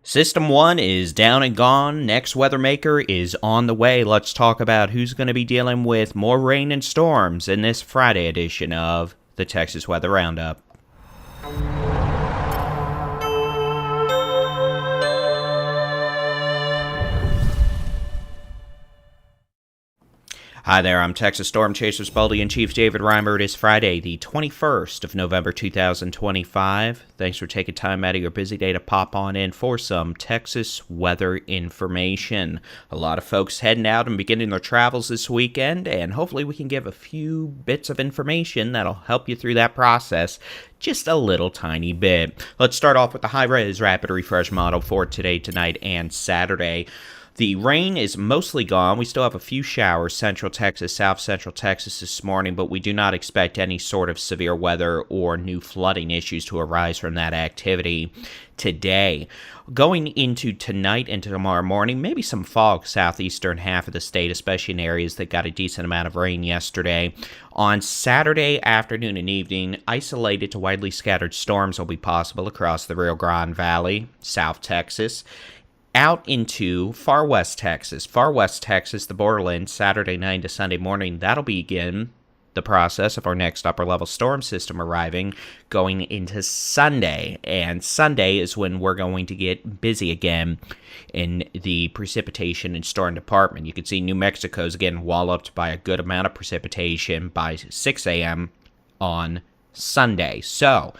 System 1 is down and gone. Next weather maker is on the way. Let's talk about who's going to be dealing with more rain and storms in this Friday edition of the Texas Weather Roundup. Hi there, I'm Texas Storm Chaser Spalding-in-Chief David Reimer. It is Friday, the 21st of November, 2025. Thanks for taking time out of your busy day to pop on in for some Texas weather information. A lot of folks heading out and beginning their travels this weekend, and hopefully we can give a few bits of information that'll help you through that process just a little tiny bit. Let's start off with the high-res rapid refresh model for today, tonight, and Saturday. The rain is mostly gone. We still have a few showers, central Texas, south central Texas this morning, but we do not expect any sort of severe weather or new flooding issues to arise from that activity today. Going into tonight and tomorrow morning, maybe some fog southeastern half of the state, especially in areas that got a decent amount of rain yesterday. On Saturday afternoon and evening, isolated to widely scattered storms will be possible across the Rio Grande Valley, South Texas, out into far west Texas, the borderlands, Saturday night to Sunday morning. That'll begin the process of our next upper-level storm system arriving going into Sunday. And Sunday is when we're going to get busy again in the precipitation and storm department. You can see New Mexico's again walloped by a good amount of precipitation by 6 a.m. on Sunday. So,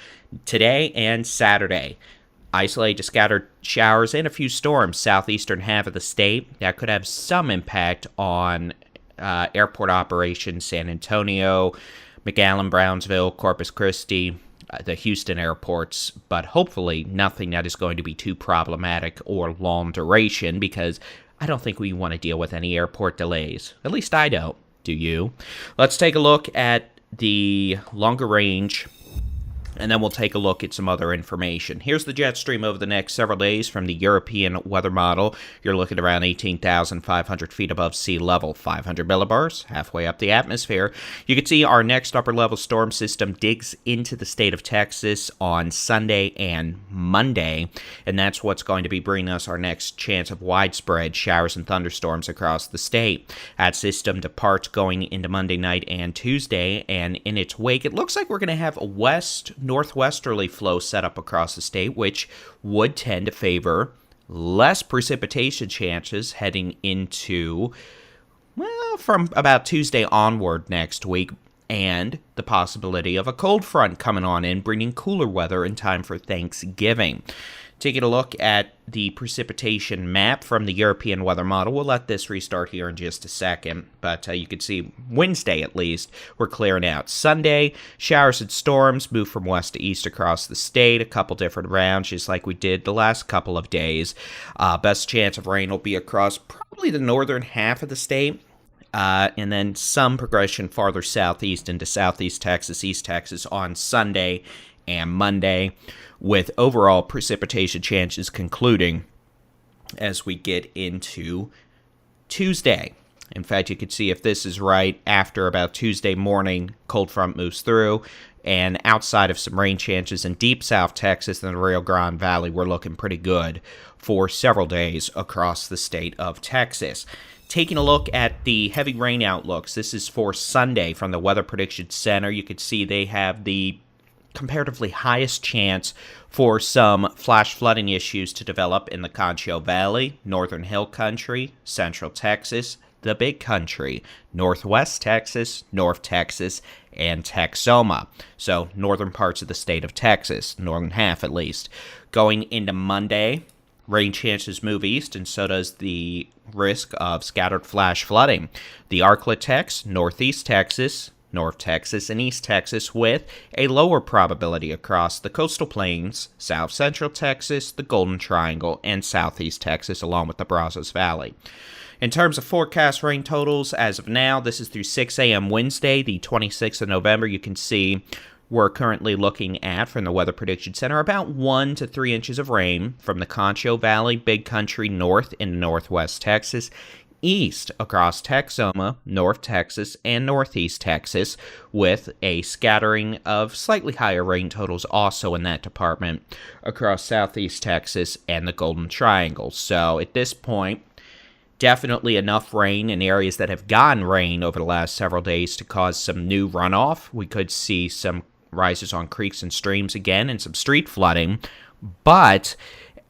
today and Saturday, isolated to scattered showers and a few storms southeastern half of the state. That could have some impact on airport operations, San Antonio, McAllen, Brownsville, Corpus Christi, the Houston airports, but hopefully nothing that is going to be too problematic or long duration, because I don't think we want to deal with any airport delays. At least I don't. Do you? Let's take a look at the longer range, and then we'll take a look at some other information. Here's the jet stream over the next several days from the European weather model. You're looking around 18,500 feet above sea level, 500 millibars, halfway up the atmosphere. You can see our next upper-level storm system digs into the state of Texas on Sunday and Monday, and that's what's going to be bringing us our next chance of widespread showers and thunderstorms across the state. That system departs going into Monday night and Tuesday, and in its wake, it looks like we're going to have a northwesterly flow set up across the state, which would tend to favor less precipitation chances heading into, well, from about Tuesday onward next week, and the possibility of a cold front coming on in, bringing cooler weather in time for Thanksgiving. Taking a look at the precipitation map from the European weather model. We'll let this restart here in just a second, but you can see Wednesday at least, we're clearing out. Sunday, showers and storms move from west to east across the state, a couple different rounds, just like we did the last couple of days. Best chance of rain will be across probably the northern half of the state. And then some progression farther southeast into southeast Texas, East Texas on Sunday and Monday, with overall precipitation chances concluding as we get into Tuesday. In fact, you can see if this is right, after about Tuesday morning, cold front moves through, and outside of some rain chances in deep South Texas and the Rio Grande Valley, we're looking pretty good for several days across the state of Texas. Taking a look at the heavy rain outlooks, this is for Sunday from the Weather Prediction Center. You can see they have the comparatively highest chance for some flash flooding issues to develop in the Concho Valley, Northern Hill Country, Central Texas, the Big Country, Northwest Texas, North Texas, and Texoma. So northern parts of the state of Texas, northern half at least. Going into Monday, rain chances move east, and so does the risk of scattered flash flooding. The ArkLaTex, Northeast Texas, North Texas, and East Texas, with a lower probability across the coastal plains, South Central Texas, the Golden Triangle, and Southeast Texas, along with the Brazos Valley. In terms of forecast rain totals, as of now, this is through 6 a.m. Wednesday, the 26th of November. You can see we're currently looking at, from the Weather Prediction Center, about 1 to 3 inches of rain from the Concho Valley, Big Country, north and northwest Texas, east across Texoma, North Texas, and Northeast Texas, with a scattering of slightly higher rain totals also in that department across Southeast Texas and the Golden Triangle. So at this point, definitely enough rain in areas that have gotten rain over the last several days to cause some new runoff. We could see some rises on creeks and streams again and some street flooding, but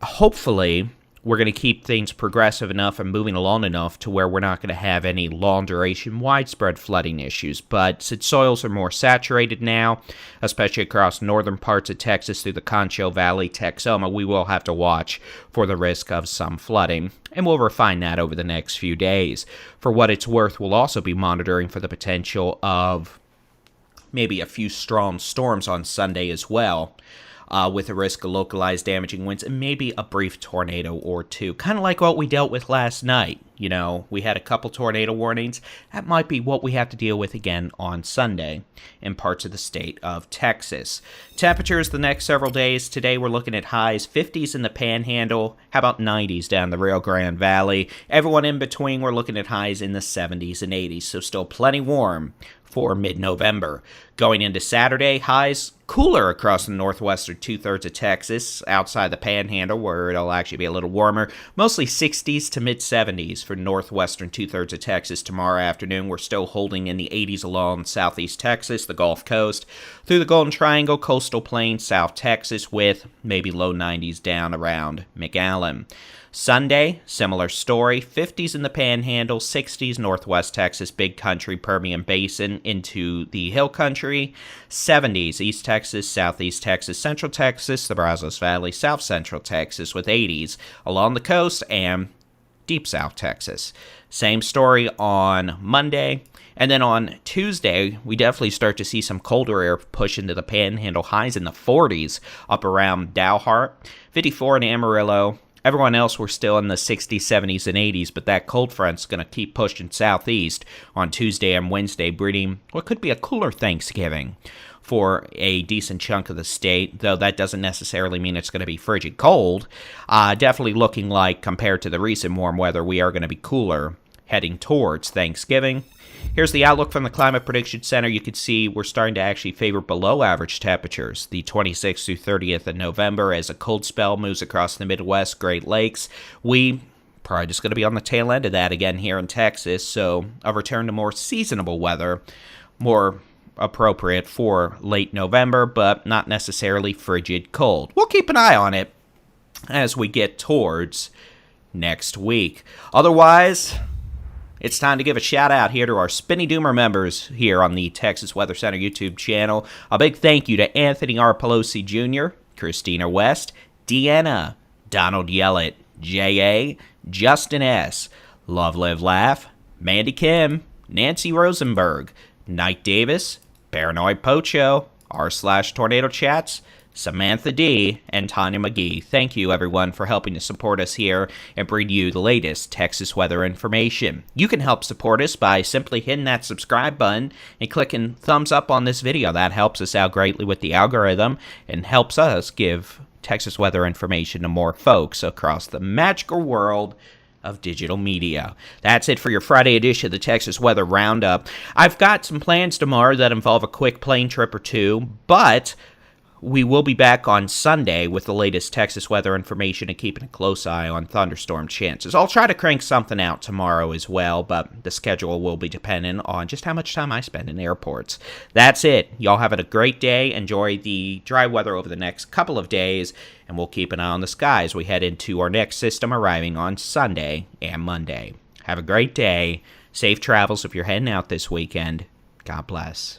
hopefully we're going to keep things progressive enough and moving along enough to where we're not going to have any long-duration, widespread flooding issues. But since soils are more saturated now, especially across northern parts of Texas through the Concho Valley, Texoma, we will have to watch for the risk of some flooding, and we'll refine that over the next few days. For what it's worth, we'll also be monitoring for the potential of maybe a few strong storms on Sunday as well, with the risk of localized damaging winds and maybe a brief tornado or two. Kind of like what we dealt with last night. You know, we had a couple tornado warnings. That might be what we have to deal with again on Sunday in parts of the state of Texas. Temperatures the next several days. Today we're looking at highs 50s in the Panhandle. How about 90s down the Rio Grande Valley? Everyone in between, we're looking at highs in the 70s and 80s. So still plenty warm for mid-November. Going into Saturday, highs cooler across the northwestern two-thirds of Texas, outside the Panhandle, where it'll actually be a little warmer. Mostly 60s to mid-70s for northwestern two-thirds of Texas tomorrow afternoon. We're still holding in the 80s along southeast Texas, the Gulf Coast, through the Golden Triangle, coastal plain, South Texas, with maybe low 90s down around McAllen. Sunday, similar story, 50s in the Panhandle, 60s northwest Texas, Big Country, Permian Basin into the Hill Country, 70s East Texas, Southeast Texas, Central Texas, the Brazos Valley, South Central Texas, with 80s along the coast and Deep South Texas. Same story on Monday. And then on Tuesday, we definitely start to see some colder air push into the Panhandle, highs in the 40s up around Dalhart, 54 in Amarillo. Everyone else, we're still in the 60s, 70s, and 80s, but that cold front's going to keep pushing southeast on Tuesday and Wednesday, breeding what could be a cooler Thanksgiving for a decent chunk of the state, though that doesn't necessarily mean it's going to be frigid cold. Definitely looking like, compared to the recent warm weather, we are going to be cooler heading towards Thanksgiving. Here's the outlook from the Climate Prediction Center. You can see we're starting to actually favor below average temperatures the 26th through 30th of November as a cold spell moves across the Midwest, Great Lakes. We probably just going to be on the tail end of that again here in Texas, so a return to more seasonable weather, more appropriate for late November, but not necessarily frigid cold. We'll keep an eye on it as we get towards next week. Otherwise, it's time to give a shout out here to our Spinny Doomer members here on the Texas Weather Center YouTube channel. A big thank you to Anthony R. Pelosi Jr., Christina West, Deanna, Donald Yellett, J.A., Justin S., Love Live Laugh, Mandy Kim, Nancy Rosenberg, Knight Davis, Paranoid Pocho, r/Tornado Chats, Samantha D., and Tanya McGee. Thank you, everyone, for helping to support us here and bring you the latest Texas weather information. You can help support us by simply hitting that subscribe button and clicking thumbs up on this video. That helps us out greatly with the algorithm and helps us give Texas weather information to more folks across the magical world of digital media. That's it for your Friday edition of the Texas Weather Roundup. I've got some plans tomorrow that involve a quick plane trip or two, but we will be back on Sunday with the latest Texas weather information and keeping a close eye on thunderstorm chances. I'll try to crank something out tomorrow as well, but the schedule will be dependent on just how much time I spend in airports. That's it. Y'all have a great day. Enjoy the dry weather over the next couple of days, and we'll keep an eye on the sky as we head into our next system arriving on Sunday and Monday. Have a great day. Safe travels if you're heading out this weekend. God bless.